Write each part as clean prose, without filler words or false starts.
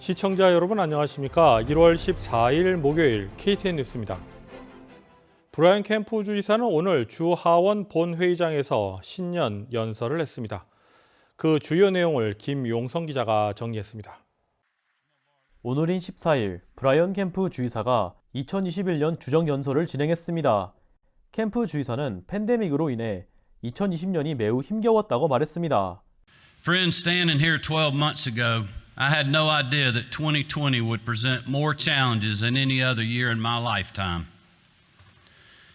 시청자 여러분 안녕하십니까? 1월 14일 목요일 KTN 뉴스입니다. 브라이언 캠프 주지사는 오늘 주 하원 본회의장에서 신년 연설을 했습니다. 그 주요 내용을 김용성 기자가 정리했습니다. 오늘인 14일 브라이언 캠프 주지사가 2021년 주정 연설을 진행했습니다. 캠프 주지사는 팬데믹으로 인해 2020년이 매우 힘겨웠다고 말했습니다. Friends, standing here 12 months ago, I had no idea that 2020 would present more challenges than any other year in my lifetime.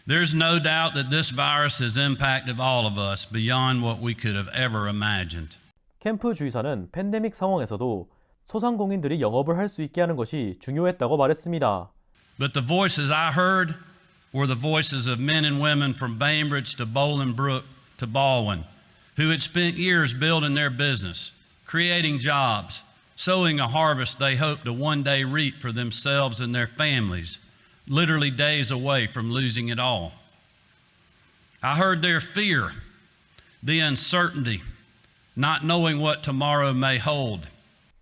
There's no doubt that this virus has impacted all of us beyond what we could have ever imagined. 캠프 주지사는 팬데믹 상황에서도 소상공인들이 영업을 할 수 있게 하는 것이 중요했다고 말했습니다. But the voices I heard were the voices of men and women from Bainbridge to Bolingbrook to Baldwin, who had spent years building their business, creating jobs, sowing a harvest they hoped to one day reap for themselves and their families, literally days away from losing it all. I heard their fear, the uncertainty, not knowing what tomorrow may hold.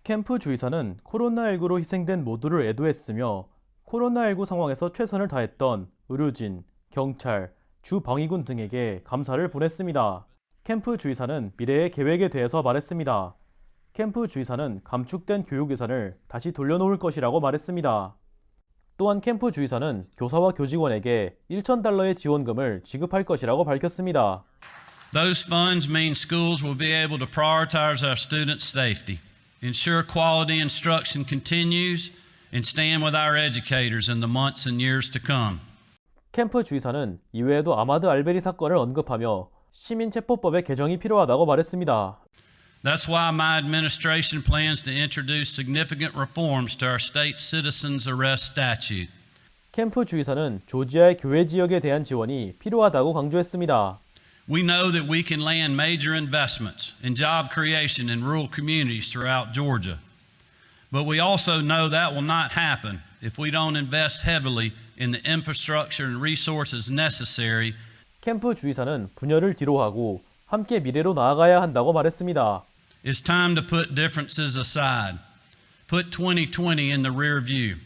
캠프 주지사는 코로나19로 희생된 모두를 애도했으며 코로나19 상황에서 최선을 다했던 의료진, 경찰, 주방위군 등에게 감사를 보냈습니다. 캠프 주지사는 미래의 계획에 대해서 말했습니다. 캠프 주지사는 감축된 교육 예산을 다시 돌려놓을 것이라고 말했습니다. 또한 캠프 주지사는 교사와 교직원에게 1,000달러의 지원금을 지급할 것이라고 밝혔습니다. Those funds mean schools will be able to prioritize our students' safety, ensure quality instruction continues, and stand with our educators in the months and years to come. 캠프 주지사는 이외에도 아마드 알베리 사건을 언급하며 시민체포법의 개정이 필요하다고 말했습니다. That's why my administration plans to introduce significant reforms to our state citizens arrest statute. 캠프 주지사는 조지아의 교회 지역에 대한 지원이 필요하다고 강조했습니다. We know that we can land major investments in job creation in rural communities throughout Georgia. But we also know that will not happen if we don't invest heavily in the infrastructure and resources necessary. 캠프 주지사는 분열을 뒤로하고 함께 미래로 나아가야 한다고 말했습니다. It's time to put differences aside. Put 2020 in the rear view.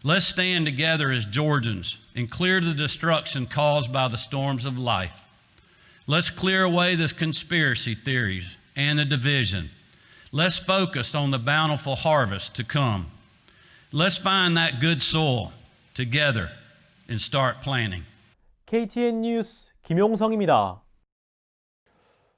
Let's stand together as Georgians and clear the destruction caused by the storms of life. Let's clear away the conspiracy theories and the division. Let's focus on the bountiful harvest to come. Let's find that good soil together and start planting. KTN 뉴스 김용성입니다.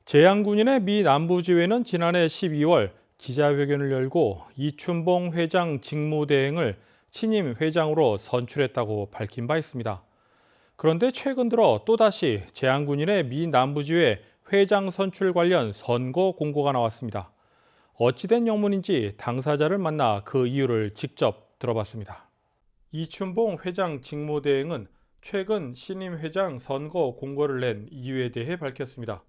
재향군인의 미 남부지회는 지난해 12월 기자회견을 열고 이춘봉 회장 직무대행을 신임 회장으로 선출했다고 밝힌 바 있습니다. 그런데 최근 들어 또다시 재향군인의 미 남부지회 회장 선출 관련 선거 공고가 나왔습니다. 어찌된 영문인지 당사자를 만나 그 이유를 직접 들어봤습니다. 이춘봉 회장 직무대행은 최근 신임 회장 선거 공고를 낸 이유에 대해 밝혔습니다.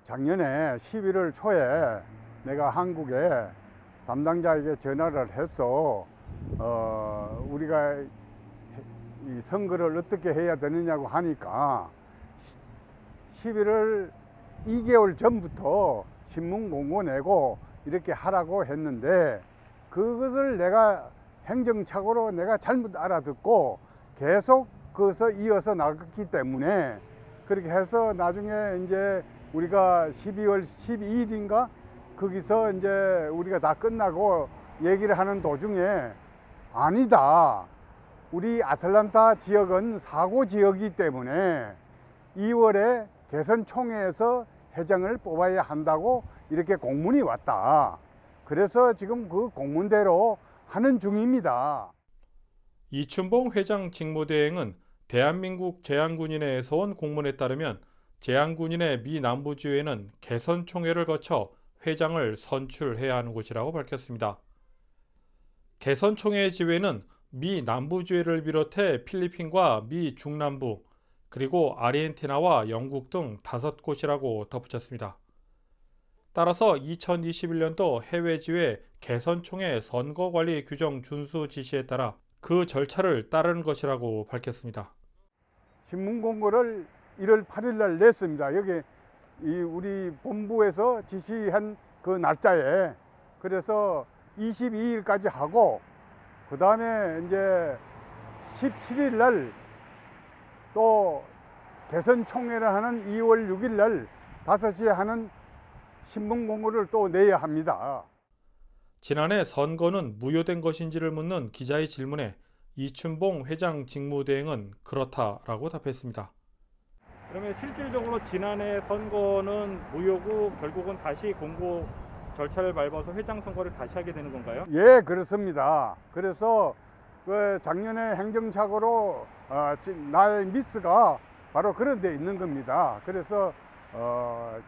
작년에 11월 초에 내가 한국에 담당자에게 전화를 해서 우리가 이 선거를 어떻게 해야 되느냐고 하니까 11월 2개월 전부터 신문 공고 내고 이렇게 하라고 했는데 그것을 내가 행정착오로 내가 잘못 알아듣고 계속 그것을 이어서 나갔기 때문에 그렇게 해서 나중에 이제 우리가 12월 12일인가 거기서 이제 우리가 다 끝나고 얘기를 하는 도중에 아니다. 우리 아틀란타 지역은 사고 지역이기 때문에 2월에 개선총회에서 회장을 뽑아야 한다고 이렇게 공문이 왔다. 그래서 지금 그 공문대로 하는 중입니다. 이춘봉 회장 직무대행은 대한민국 재향군인회에서 온 공문에 따르면 재향군인의 미 남부지회는 개선총회를 거쳐 회장을 선출해야 하는 곳이라고 밝혔습니다. 개선총회 지회는 미 남부지회를 비롯해 필리핀과 미 중남부 그리고 아르헨티나와 영국 등 5곳이라고 덧붙였습니다. 따라서 2021년도 해외지회 개선총회 선거관리 규정 준수 지시에 따라 그 절차를 따르는 것이라고 밝혔습니다. 신문 공고를 1월 8일 날 냈습니다. 여기 우리 본부에서 지시한 그 날짜에. 그래서 22일까지 하고 그 다음에 이제 17일 날 또 대선 총회를 하는 2월 6일 날 5시에 하는 신문 공고를 또 내야 합니다. 지난해 선거는 무효된 것인지를 묻는 기자의 질문에 이춘봉 회장 직무대행은 그렇다라고 답했습니다. 그러면 실질적으로 지난해 선거는 무효고 결국은 다시 공고 절차를 밟아서 회장 선거를 다시 하게 되는 건가요? 예, 그렇습니다. 그래서 그 작년에 행정착오로 나의 미스가 바로 그런 데 있는 겁니다. 그래서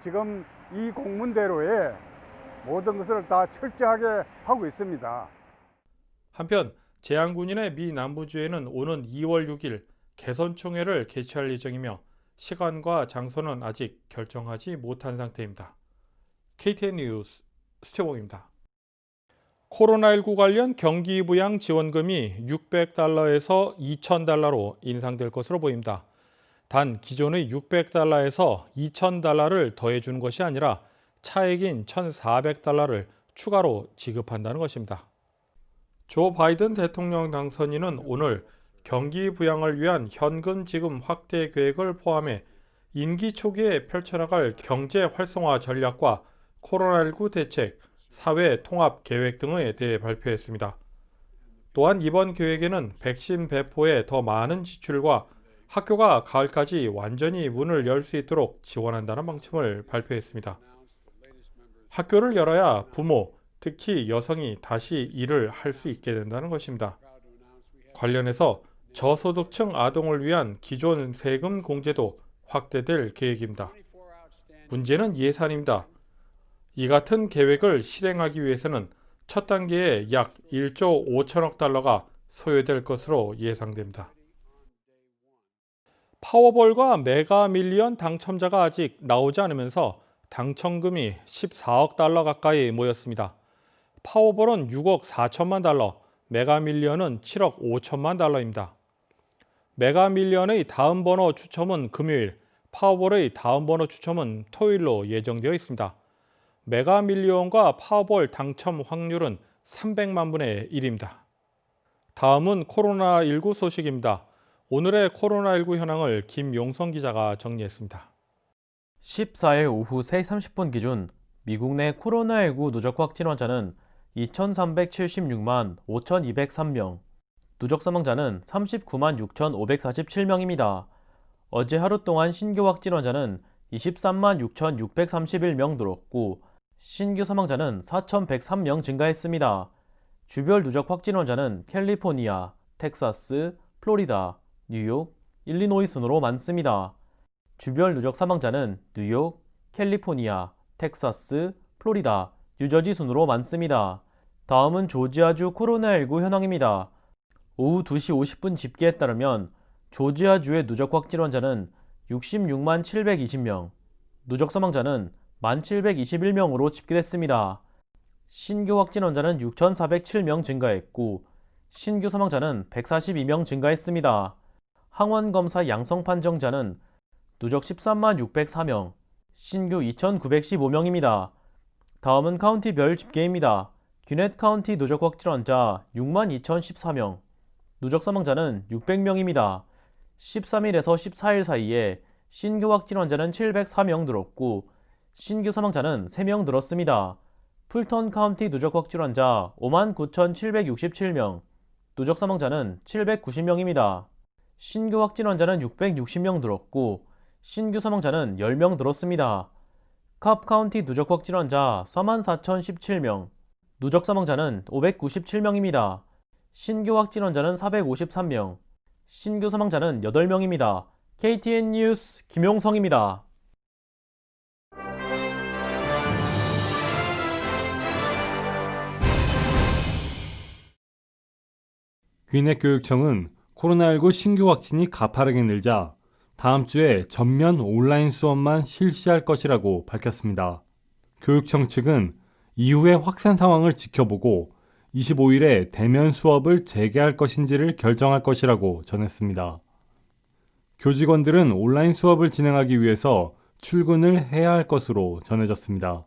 지금 이 공문대로에 모든 것을 다 철저하게 하고 있습니다. 한편 재향군인의 미 남부주에는 오는 2월 6일 개선총회를 개최할 예정이며 시간과 장소는 아직 결정하지 못한 상태입니다. KTN 뉴스 수채봉입니다. 코로나19 관련 경기 부양 지원금이 $600에서 $2,000로 인상될 것으로 보입니다. 단 기존의 $600에서 $2,000를 더해주는 것이 아니라 차액인 $1,400를 추가로 지급한다는 것입니다. 조 바이든 대통령 당선인은 오늘 경기 부양을 위한 현금 지급 확대 계획을 포함해 임기 초기에 펼쳐나갈 경제 활성화 전략과 코로나19 대책, 사회 통합 계획 등에 대해 발표했습니다. 또한 이번 계획에는 백신 배포에 더 많은 지출과 학교가 가을까지 완전히 문을 열 수 있도록 지원한다는 방침을 발표했습니다. 학교를 열어야 부모, 특히 여성이 다시 일을 할 수 있게 된다는 것입니다. 관련해서 저소득층 아동을 위한 기존 세금 공제도 확대될 계획입니다. 문제는 예산입니다. 이 같은 계획을 실행하기 위해서는 첫 단계에 약 1조 5천억 달러가 소요될 것으로 예상됩니다. 파워볼과 메가밀리언 당첨자가 아직 나오지 않으면서 당첨금이 14억 달러 가까이 모였습니다. 파워볼은 6억 4천만 달러, 메가밀리언은 7억 5천만 달러입니다. 메가밀리언의 다음 번호 추첨은 금요일, 파워볼의 다음 번호 추첨은 토요일로 예정되어 있습니다. 메가밀리언과 파워볼 당첨 확률은 300만 분의 1입니다. 다음은 코로나19 소식입니다. 오늘의 코로나19 현황을 김용성 기자가 정리했습니다. 14일 오후 3시 30분 기준 미국 내 코로나19 누적 확진 환자는 2,376만 5,203명, 누적 사망자는 39만 6,547명입니다. 어제 하루 동안 신규 확진 환자는 23만 6,631명 늘었고 신규 사망자는 4,103명 증가했습니다. 주별 누적 확진 환자는 캘리포니아, 텍사스, 플로리다, 뉴욕, 일리노이 순으로 많습니다. 주별 누적 사망자는 뉴욕, 캘리포니아, 텍사스, 플로리다, 뉴저지 순으로 많습니다. 다음은 조지아주 코로나19 현황입니다. 오후 2시 50분 집계에 따르면 조지아주의 누적 확진 환자는 66만 720명, 누적 사망자는 1,721명으로 집계됐습니다. 신규 확진 환자는 6,407명 증가했고 신규 사망자는 142명 증가했습니다. 항원 검사 양성 판정자는 누적 13만 604명, 신규 2,915명입니다. 다음은 카운티별 집계입니다. 귀넷 카운티 누적 확진 환자 6만 2,014명, 누적 사망자는 600명입니다. 13일에서 14일 사이에 신규 확진 환자는 704명 늘었고 신규 사망자는 3명 늘었습니다. 풀턴 카운티 누적 확진 환자 5만 9,767명, 누적 사망자는 790명입니다. 신규 확진 환자는 660명 늘었고 신규 사망자는 10명 늘었습니다. 캅 카운티 누적 확진 환자 44,017명, 누적 사망자는 597명입니다. 신규 확진 환자는 453명, 신규 사망자는 8명입니다. KTN 뉴스 김용성입니다. 귀넷교육청은 코로나19 신규 확진이 가파르게 늘자 다음 주에 전면 온라인 수업만 실시할 것이라고 밝혔습니다. 교육청 측은 이후의 확산 상황을 지켜보고 25일에 대면 수업을 재개할 것인지를 결정할 것이라고 전했습니다. 교직원들은 온라인 수업을 진행하기 위해서 출근을 해야 할 것으로 전해졌습니다.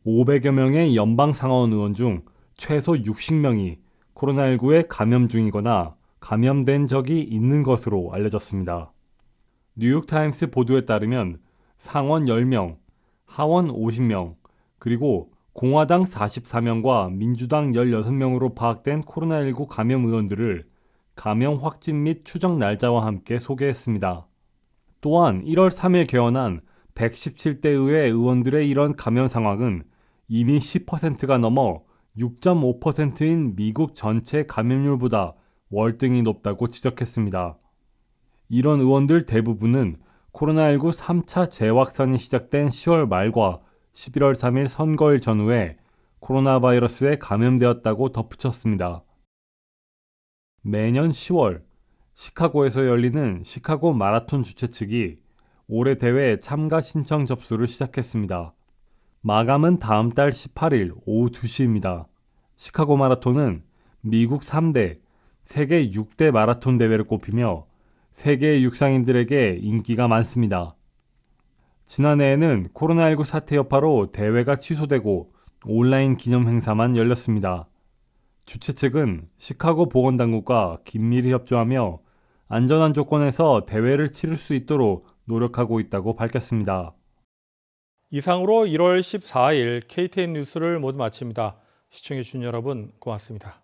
500여 명의 연방 상하원 의원 중 최소 60명이 코로나19에 감염 중이거나 감염된 적이 있는 것으로 알려졌습니다. 뉴욕타임스 보도에 따르면 상원 10명, 하원 50명, 그리고 공화당 44명과 민주당 16명으로 파악된 코로나19 감염 의원들을 감염 확진 및 추정 날짜와 함께 소개했습니다. 또한 1월 3일 개원한 117대 의회 의원들의 이런 감염 상황은 이미 10%가 넘어 6.5%인 미국 전체 감염률보다 월등히 높다고 지적했습니다. 이런 의원들 대부분은 코로나19 3차 재확산이 시작된 10월 말과 11월 3일 선거일 전후에 코로나 바이러스에 감염되었다고 덧붙였습니다. 매년 10월 시카고에서 열리는 시카고 마라톤 주최 측이 올해 대회 참가 신청 접수를 시작했습니다. 마감은 다음 달 18일 오후 2시입니다. 시카고 마라톤은 미국 3대, 세계 6대 마라톤 대회를 꼽히며 세계의 육상인들에게 인기가 많습니다. 지난해에는 코로나19 사태 여파로 대회가 취소되고 온라인 기념 행사만 열렸습니다. 주최 측은 시카고 보건당국과 긴밀히 협조하며 안전한 조건에서 대회를 치를 수 있도록 노력하고 있다고 밝혔습니다. 이상으로 1월 14일 KTN 뉴스를 모두 마칩니다. 시청해주신 여러분 고맙습니다.